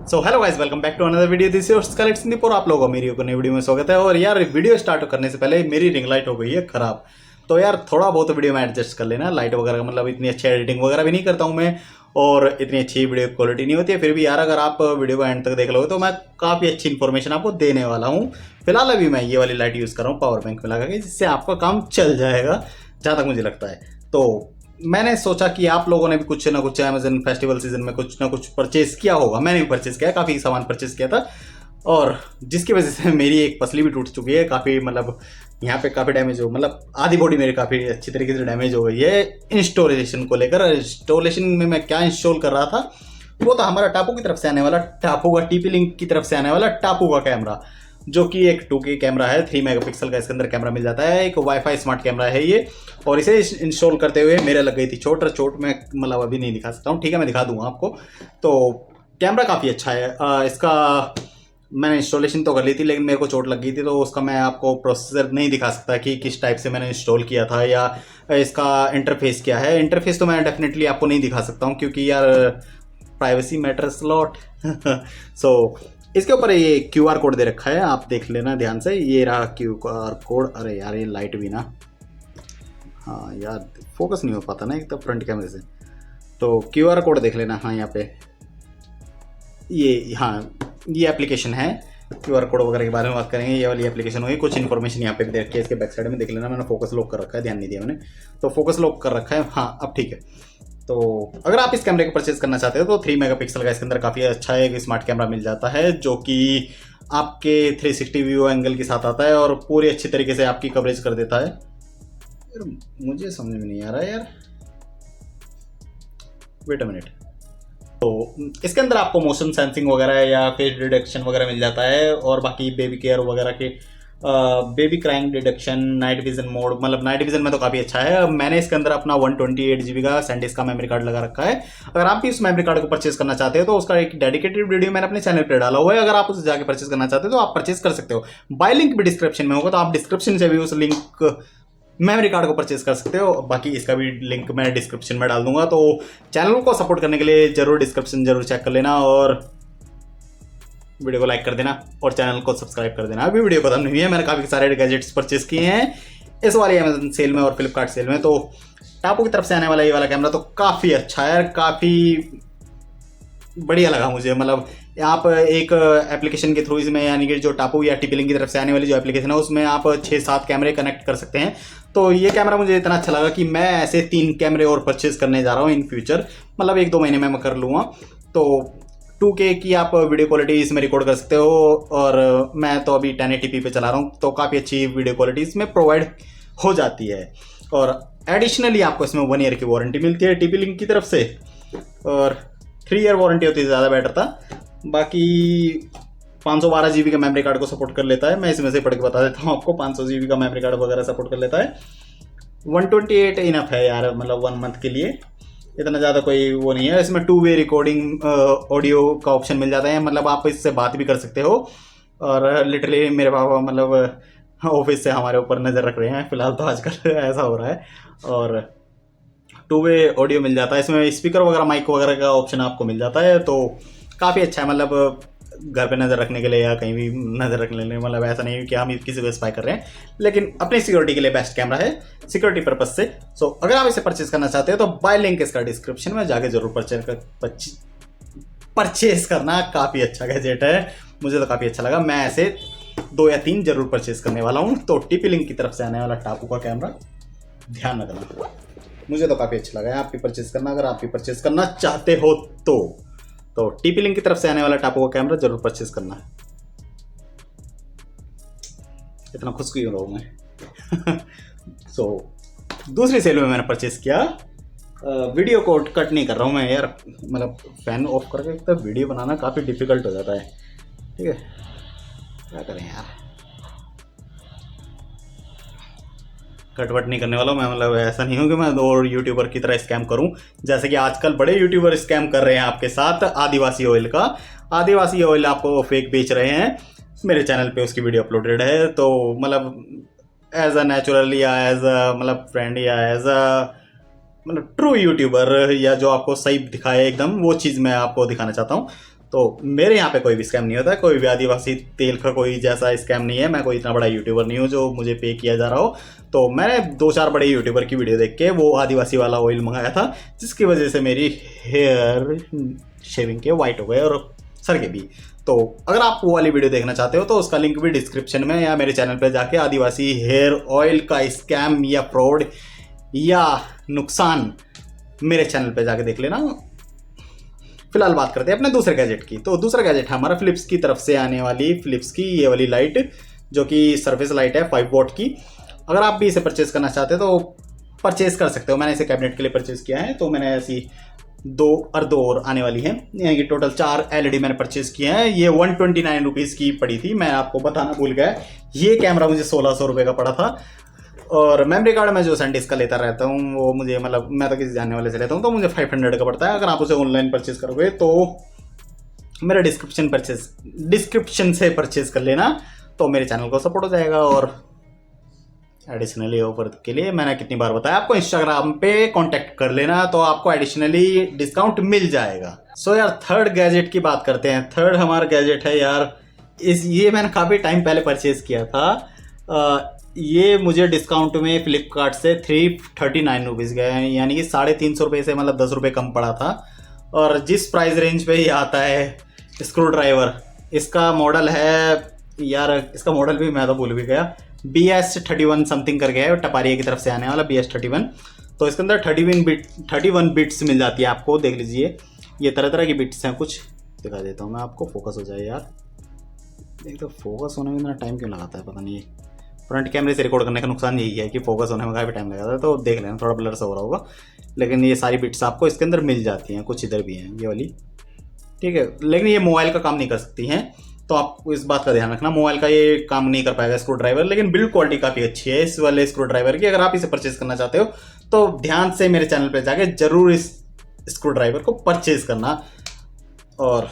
So hello guys, welcome back to another video. This is कलेक्ट सिंदीप और आप लोगों का मेरी नई वीडियो में स्वागत है। और यार वीडियो स्टार्ट करने से पहले मेरी रिंग लाइट हो गई है खराब, तो यार थोड़ा बहुत वीडियो में एडजस्ट कर लेना। लाइट वगैरह मतलब इतनी अच्छी एडिटिंग वगैरह भी नहीं करता हूँ मैं, और इतनी अच्छी वीडियो क्वालिटी नहीं होती है। फिर भी यार अगर आप वीडियो को एंड तक देख लोगे तो मैं काफ़ी अच्छी इन्फॉर्मेशन आपको देने वाला हूँ। फिलहाल अभी मैं ये वाली लाइट यूज़ कर रहा हूँ पावर बैंक में लगा के, जिससे आपका काम चल जाएगा जहाँ तक मुझे लगता है। तो मैंने सोचा कि आप लोगों ने भी कुछ ना कुछ अमेजन फेस्टिवल सीजन में कुछ ना कुछ परचेज किया होगा। मैंने भी परचेज किया, काफ़ी सामान परचेज किया था, और जिसकी वजह से मेरी एक पसली भी टूट चुकी है काफ़ी। मतलब यहाँ पे काफ़ी डैमेज हो, मतलब आधी बॉडी मेरी काफ़ी अच्छी तरीके से डैमेज हो गई है इंस्टॉलेशन को लेकर। इंस्टॉलेशन में मैं क्या इंस्टॉल कर रहा था, वो था हमारा टापू की तरफ से आने वाला, टापू का टीपी लिंक की तरफ से आने वाला टापू का कैमरा, जो कि एक 2K कैमरा है। 3 मेगापिक्सल का इसके अंदर कैमरा मिल जाता है। एक वाईफाई स्मार्ट कैमरा है ये, और इसे इंस्टॉल करते हुए मेरे लग गई थी चोट। मैं मतलब अभी नहीं दिखा सकता हूँ, ठीक है मैं दिखा दूंगा आपको। तो कैमरा काफ़ी अच्छा है। इसका मैंने इंस्टॉलेशन तो कर ली थी, लेकिन मेरे को चोट लग गई थी, तो उसका मैं आपको प्रोसेसर नहीं दिखा सकता कि किस टाइप से मैंने इंस्टॉल किया था या इसका इंटरफेस क्या है। इंटरफेस तो मैं डेफिनेटली आपको नहीं दिखा सकता हूँ, क्योंकि यार प्राइवेसी मैटर्स लॉट। सो इसके ऊपर ये QR कोड दे रखा है, आप देख लेना ध्यान से। ये रहा QR कोड। अरे यार ये लाइट भी ना, हाँ यार फोकस नहीं हो पाता ना एक तो फ्रंट कैमरे से। तो QR कोड देख लेना। हाँ यहाँ पे ये, हाँ ये एप्लीकेशन है। QR कोड वगैरह के बारे में बात करेंगे, ये वाली एप्लीकेशन होगी। कुछ इन्फॉर्मेशन यहाँ पे भी देख के इसके बैक साइड में देख लेना। मैंने फोकस लॉक कर रखा है, ध्यान नहीं दिया मैंने, तो फोकस लॉक कर रखा है। हाँ अब ठीक है। तो अगर आप इस कैमरे को परचेज करना चाहते हो तो 3 मेगापिक्सल का इसके अंदर काफ़ी अच्छा एक स्मार्ट कैमरा मिल जाता है, जो कि आपके 360 व्यू एंगल के साथ आता है और पूरी अच्छी तरीके से आपकी कवरेज कर देता है। यार मुझे समझ में नहीं आ रहा यार, वेट अ मिनट। तो इसके अंदर आपको मोशन सेंसिंग वगैरह या फेस डिटेक्शन वगैरह मिल जाता है, और बाकी बेबी केयर वगैरह के baby crying detection, night vision mode, मतलब नाइट विजन में तो काफ़ी अच्छा है। मैंने इसके अंदर अपना 128 GB का सैंडिस्क का मेमोरी कार्ड लगा रखा है। अगर आप भी उस मेमोरी कार्ड को परचेज करना चाहते हो तो उसका एक डेडिकेटेड वीडियो मैंने अपने चैनल पर डाला हुआ है। अगर आप उसे जाके परचेज करना चाहते हो तो आप परचेज कर सकते हो। बाय लिंक भी डिस्क्रिप्शन में होगा, तो आप डिस्क्रिप्शन से भी उस लिंक मेमोरी कार्ड को परचेज कर सकते हो। बाकी इसका भी लिंक मैं डिस्क्रिप्शन में डाल दूंगा। तो चैनल को सपोर्ट करने के लिए जरूर डिस्क्रिप्शन जरूर चेक कर लेना, और वीडियो को लाइक कर देना और चैनल को सब्सक्राइब कर देना। अभी वीडियो खत्म नहीं हुई है, मैंने काफ़ी सारे गैजेट्स परचेज किए हैं इस वाली अमेजन सेल में और फ्लिपकार्ट सेल में। तो टापू की तरफ से आने वाला ये वाला कैमरा तो काफ़ी अच्छा है, काफ़ी बढ़िया लगा मुझे। मतलब आप एक एप्लीकेशन के थ्रू इसमें, यानी कि जो टापू या टीपी लिंक की तरफ से आने वाली जो एप्लीकेशन है, उसमें आप 6-7 कैमरे कनेक्ट कर सकते हैं। तो ये कैमरा मुझे इतना अच्छा लगा कि मैं ऐसे 3 कैमरे और परचेज करने जा रहा हूँ इन फ्यूचर। मतलब 1-2 महीने में मैं कर लूँगा। तो 2K की आप वीडियो क्वालिटी इसमें रिकॉर्ड कर सकते हो, और मैं तो अभी 1080p पे चला रहा हूँ, तो काफ़ी अच्छी वीडियो क्वालिटी इसमें प्रोवाइड हो जाती है। और एडिशनली आपको इसमें 1 ईयर की वारंटी मिलती है टीपी लिंक की तरफ से, और 3 ईयर वारंटी होती है, ज़्यादा बेटर था। बाकी 512 GB का मेमोरी कार्ड को सपोर्ट कर लेता है। मैं इसमें से पढ़ के बता देता हूँ आपको, 500 GB का मेमोरी कार्ड वगैरह सपोर्ट कर लेता है। 128 इनफ है यार, मतलब 1 मंथ के लिए, इतना ज़्यादा कोई वो नहीं है। इसमें 2 वे रिकॉर्डिंग ऑडियो का ऑप्शन मिल जाता है, मतलब आप इससे बात भी कर सकते हो। और लिटरली मेरे पापा मतलब ऑफिस से हमारे ऊपर नज़र रख रहे हैं फिलहाल, तो आजकल ऐसा हो रहा है। और 2 वे ऑडियो मिल जाता है इसमें, स्पीकर वगैरह माइक वगैरह का ऑप्शन आपको मिल जाता है। तो काफ़ी अच्छा है, मतलब घर पे नज़र रखने के लिए या कहीं भी नज़र रखने के लिए। मतलब ऐसा नहीं है कि हम किसी को स्पाई कर रहे हैं, लेकिन अपनी सिक्योरिटी के लिए बेस्ट कैमरा है सिक्योरिटी पर्पज से। सो अगर आप इसे परचेज करना चाहते हो तो बाय लिंक इसका डिस्क्रिप्शन में जाके जरूर परचेज करना। काफ़ी अच्छा गैजेट है, मुझे तो काफ़ी अच्छा लगा। मैं ऐसे 2 या 3 जरूर परचेज करने वाला हूँ। तो टीपी लिंक की तरफ से आने वाला टापू का कैमरा ध्यान रखना, मुझे तो काफ़ी अच्छा लगा है। आप भी परचेज करना अगर आप भी परचेज करना चाहते हो तो टीपी लिंक की तरफ से आने वाला टापू का कैमरा जरूर परचेज करना। इतना खुश क्यों रहूँ मैं। सो दूसरी सेल में मैंने परचेज किया। वीडियो को कट नहीं कर रहा हूँ मैं यार, मतलब फैन ऑफ करके तो वीडियो बनाना काफ़ी डिफिकल्ट हो जाता है। ठीक है, क्या करें यार, कटवट नहीं करने वाला मैं। मतलब ऐसा नहीं हो कि मैं और यूट्यूबर की तरह स्कैम करूं, जैसे कि आजकल बड़े यूट्यूबर स्कैम कर रहे हैं आपके साथ। आदिवासी ऑयल का, आदिवासी ऑयल आपको फेक बेच रहे हैं। मेरे चैनल पे उसकी वीडियो अपलोडेड है। तो मतलब एज अ नेचुरल या एज अ मतलब फ्रेंड या एज अ मतलब ट्रू यूट्यूबर, या जो आपको सही दिखाए एकदम, वो चीज़ मैं आपको दिखाना चाहता हूँ। तो मेरे यहाँ पे कोई भी स्कैम नहीं होता है, कोई भी आदिवासी तेल का कोई जैसा स्कैम नहीं है। मैं कोई इतना बड़ा यूट्यूबर नहीं हूँ जो मुझे पे किया जा रहा हो। तो मैंने 2-4 बड़े यूट्यूबर की वीडियो देख के वो आदिवासी वाला ऑयल मंगाया था, जिसकी वजह से मेरी हेयर शेविंग के वाइट हो गए और सर के भी। तो अगर आप वो वाली वीडियो देखना चाहते हो तो उसका लिंक भी डिस्क्रिप्शन में, या मेरे चैनल पर जाके आदिवासी हेयर ऑयल का स्कैम या फ्रॉड या नुकसान मेरे चैनल पे जाके देख लेना। फिलहाल बात करते हैं अपने दूसरे गैजेट की। तो दूसरा गैजेट है हमारा फिलिप्स की तरफ से आने वाली फिलिप्स की ये वाली लाइट, जो कि सर्फेस लाइट है 5 वॉट की। अगर आप भी इसे परचेज करना चाहते हो तो परचेज कर सकते हो। मैंने इसे कैबिनेट के लिए परचेज किया है। तो मैंने ऐसी 2 और आने वाली हैं, यानी कि टोटल 4 LED मैंने परचेज किए हैं। ये 129 रुपीज़ की पड़ी थी, मैं आपको बताना भूल गया। ये कैमरा मुझे 1600 रुपये का पड़ा था। और मेमोरी कार्ड मैं जो सैनडिस्क का लेता रहता हूँ वो मुझे, मतलब मैं तो किसी जानने वाले से लेता हूँ, तो मुझे 500 का पड़ता है। अगर आप उसे ऑनलाइन परचेज करोगे तो मेरा डिस्क्रिप्शन से परचेज कर लेना, तो मेरे चैनल को सपोर्ट हो जाएगा। और एडिशनली ऑफर के लिए मैंने कितनी बार बताया आपको, इंस्टाग्राम पे कांटेक्ट कर लेना तो आपको एडिशनली डिस्काउंट मिल जाएगा। सो यार थर्ड गैजेट की बात करते हैं। थर्ड हमारा गैजेट है यार, ये मैंने काफ़ी टाइम पहले परचेज किया था। ये मुझे डिस्काउंट में फ्लिपकार्ट से 339 रुपीज़ गए हैं, यानी कि 350 रुपये से मतलब 10 रुपये कम पड़ा था। और जिस प्राइस रेंज पे ये आता है स्क्रू ड्राइवर, इसका मॉडल है यार, इसका मॉडल भी मैं तो भूल भी गया, BS31 समथिंग करके है, टपारिया की तरफ से आने वाला BS31। तो इसके अंदर 31 बिट्स मिल जाती है आपको, देख लीजिए। ये तरह तरह की बिट्स हैं, कुछ दिखा देता हूँ मैं आपको, फोकस हो जाए यार। एक तो फोकस होने में इतना टाइम क्यों लगाता है पता नहीं। फ्रंट कैमरे से रिकॉर्ड करने का नुकसान यही है कि फोकस होने में काफ़ी टाइम लगाता है, तो देख लेना थोड़ा ब्लर सा हो रहा होगा। लेकिन ये सारी बिट्स आपको इसके अंदर मिल जाती हैं, कुछ इधर भी हैं ये वाली, ठीक है। लेकिन ये मोबाइल का काम नहीं कर सकती हैं, तो आपको इस बात का ध्यान रखना, मोबाइल का ये काम नहीं कर पाएगा स्क्रू ड्राइवर। लेकिन बिल्ड क्वालिटी काफ़ी अच्छी है इस वाले स्क्रू ड्राइवर की। अगर आप इसे परचेज करना चाहते हो तो ध्यान से मेरे चैनल पर जाके जरूर इस स्क्रू ड्राइवर को परचेज करना। और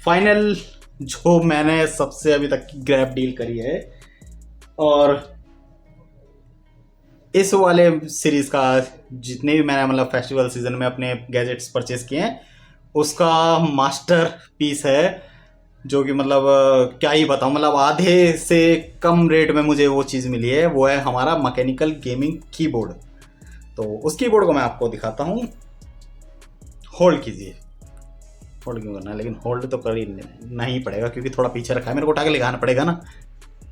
फाइनल जो मैंने सबसे अभी तक की ग्रैब डील करी है, और इस वाले सीरीज का जितने भी मैंने मतलब फेस्टिवल सीजन में अपने गैजेट्स परचेज किए हैं, उसका मास्टर पीस है, जो कि मतलब क्या ही बताऊं, मतलब आधे से कम रेट में मुझे वो चीज़ मिली है। वो है हमारा मैकेनिकल गेमिंग कीबोर्ड। तो उस कीबोर्ड को मैं आपको दिखाता हूँ। होल्ड कीजिए, होल्ड क्यों करना, लेकिन होल्ड तो कर ही नहीं पड़ेगा क्योंकि थोड़ा पीछे रखा है, मेरे को उठा के लगाना पड़ेगा ना।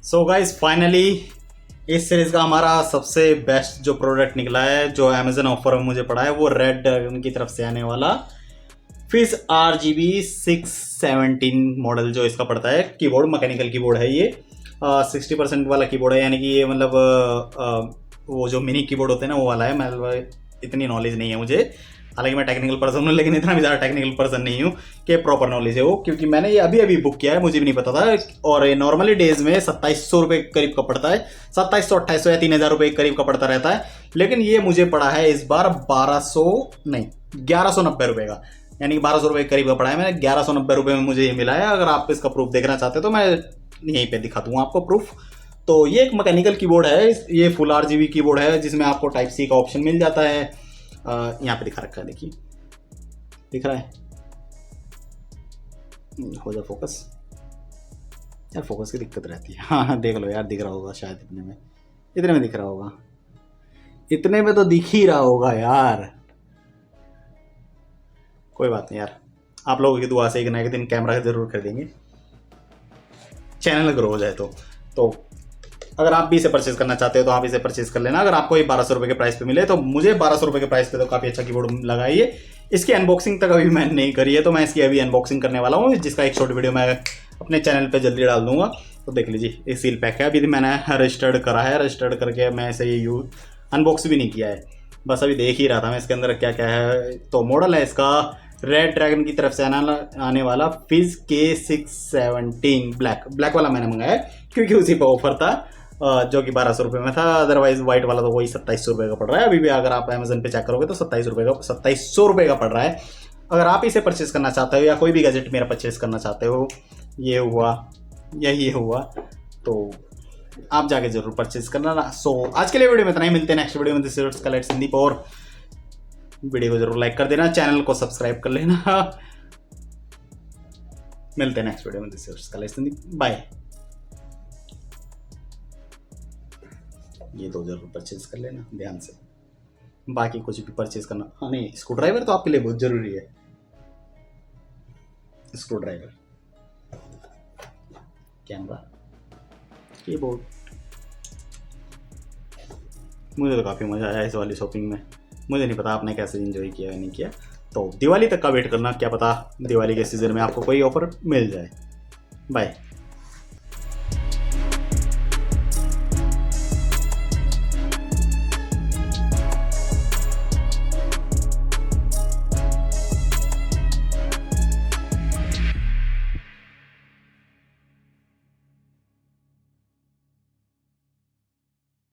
सो गाइस फाइनली इस सीरीज़ का हमारा सबसे बेस्ट जो प्रोडक्ट निकला है, जो अमेजन ऑफर में मुझे पड़ा है, वो रेड ड्रैगन की तरफ से आने वाला फिज RGB 617 मॉडल जो इसका पड़ता है कीबोर्ड, मैकेनिकल कीबोर्ड है ये। 60% वाला कीबोर्ड है, यानी कि ये मतलब वो जो मिनी कीबोर्ड होते हैं ना वो वाला है। मतलब इतनी नॉलेज नहीं है मुझे, हालांकि मैं टेक्निकल पर्सन हूँ, लेकिन इतना भी ज़्यादा टेक्निकल पर्सन नहीं हूँ कि प्रॉपर नॉलेज है वो, क्योंकि मैंने ये अभी बुक किया है, मुझे भी नहीं पता था। और ये नॉर्मली डेज में 2700 रुपये करीब का पड़ता है, 2700 2800 या 3000 रुपये करीब का पड़ता रहता है। लेकिन ये मुझे पड़ा है इस बार 1190 रुपये का, यानी कि 1200 रुपये करीब का पड़ा है। मैंने 1190 रुपये में मुझे ये मिला है। अगर आप इसका प्रूफ देखना चाहते हो तो मैं यहीं पर दिखा दूँगा आपको प्रूफ। तो ये एक मैकेनिकल कीबोर्ड है, ये फुल RGB कीबोर्ड है, जिसमें आपको Type-C का ऑप्शन मिल जाता है। यहाँ पे दिखा रखा है, देखिए दिख रहा है, हो जा फोकस यार, फोकस की दिक्कत रहती है। हाँ देख लो यार, दिख रहा होगा शायद, इतने में दिख रहा होगा, इतने में तो दिख ही रहा होगा यार। कोई बात नहीं यार, आप लोगों की दुआ से एक ना एक दिन कैमरा जरूर कर देंगे, चैनल ग्रो हो जाए तो अगर आप भी इसे परचेज करना चाहते हो तो आप इसे परचेज कर लेना। अगर आपको ये 1200 रुपये के प्राइस पे मिले तो मुझे 1200 रुपये के प्राइस पे तो काफ़ी अच्छा कीबोर्ड लगा है ये। इसकी अनबॉक्सिंग तक अभी मैंने नहीं करी है, तो मैं इसकी अभी अनबॉक्सिंग करने वाला हूँ, जिसका एक शॉर्ट वीडियो मैं अपने चैनल पे जल्दी डाल दूंगा। तो देख लीजिए, ये सील पैक है, अभी मैंने रजिस्टर्ड करा है, रजिस्टर्ड करके मैं इसे ये अनबॉक्स भी नहीं किया है, बस अभी देख ही रहा था मैं इसके अंदर क्या क्या है। तो मॉडल है इसका रेड ड्रैगन की तरफ से आने वाला फिज K617 ब्लैक वाला मैंने मंगाया क्योंकि उसी पर ऑफर था, जो कि 1200 रुपये में था। अदरवाइज व्हाइट वाला तो वही 2700 रुपये का पड़ रहा है अभी भी। अगर आप अमेजन पे चेक करोगे तो 2700 रुपये का पड़ रहा है। अगर आप इसे परचेज करना चाहते हो या कोई भी गैजेट मेरा परचेज करना चाहते हो, ये हुआ या ये हुआ, तो आप जाके जरूर परचेज करना ना। सो आज के लिए वीडियो में इतना ही, मिलते हैं नेक्स्ट वीडियो में। दिस इज कलेक्ट संदीप, और वीडियो को जरूर लाइक कर देना, चैनल को सब्सक्राइब कर लेना। मिलते हैं नेक्स्ट वीडियो में। बाय। ये 2000 रुपये परचेज कर लेना ध्यान से, बाकी कुछ भी परचेज करना। हाँ नहीं, स्क्रू ड्राइवर तो आपके लिए बहुत जरूरी है। Screw driver, camera, keyboard. मुझे तो काफ़ी मज़ा आया इस वाली शॉपिंग में। मुझे नहीं पता आपने कैसे एंजॉय किया या नहीं किया। तो दिवाली तक का वेट करना, क्या पता दिवाली के सीज़न में आपको कोई ऑफर मिल जाए। बाय।